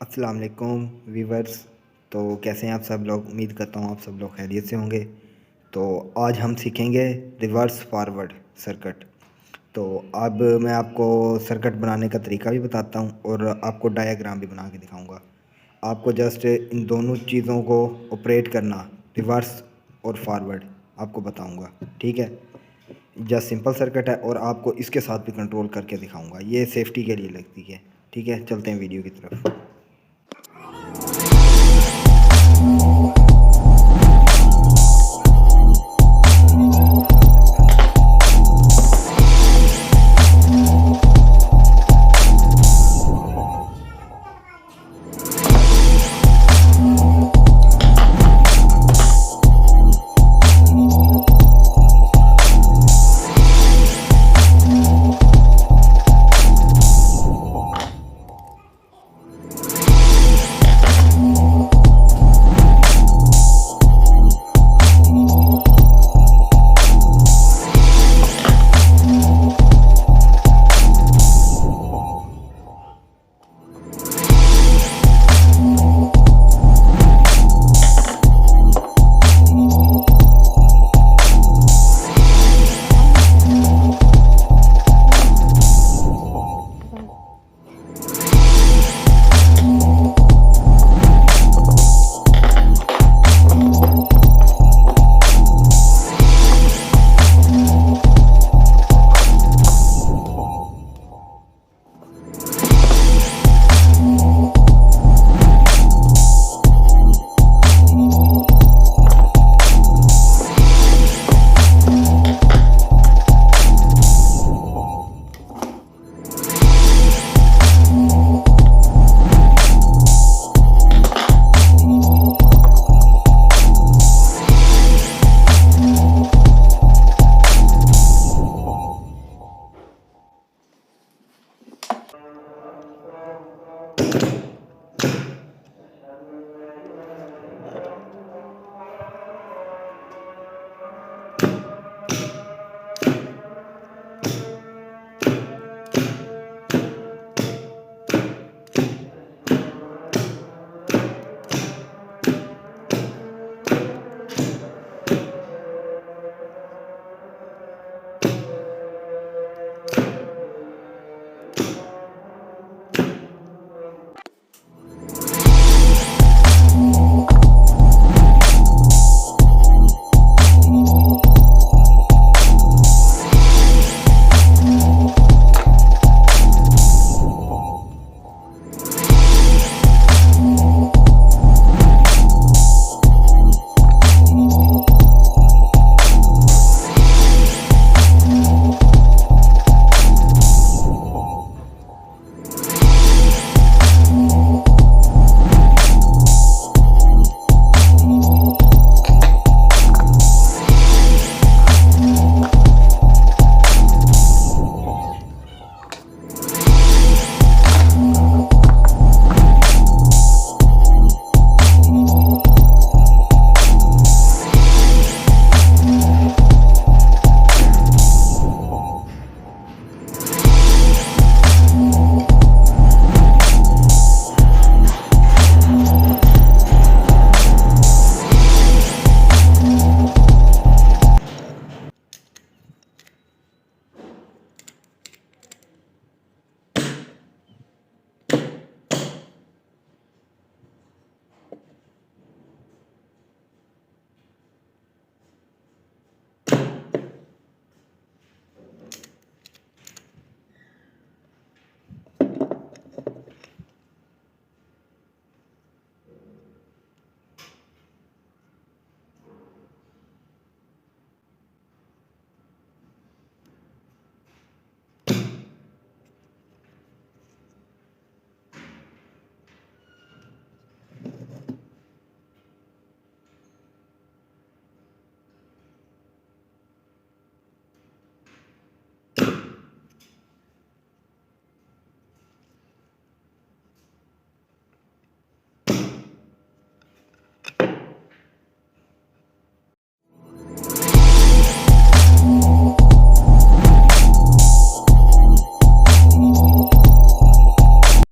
अस्सलाम वालेकुम वीवर्स। तो कैसे हैं आप सब लोग? उम्मीद करता हूँ आप सब लोग खैरियत से होंगे। तो आज हम सीखेंगे रिवर्स फॉरवर्ड सर्किट। तो अब मैं आपको सर्किट बनाने का तरीका भी बताता हूँ और आपको डायग्राम भी बना के दिखाऊंगा। आपको जस्ट इन दोनों चीज़ों को ऑपरेट करना, रिवर्स और फॉरवर्ड, आपको बताऊंगा। ठीक है, जस्ट सिंपल सर्किट है और आपको इसके साथ भी कंट्रोल करके दिखाऊंगा। ये सेफ्टी के लिए लगती है। ठीक है, चलते हैं वीडियो की तरफ।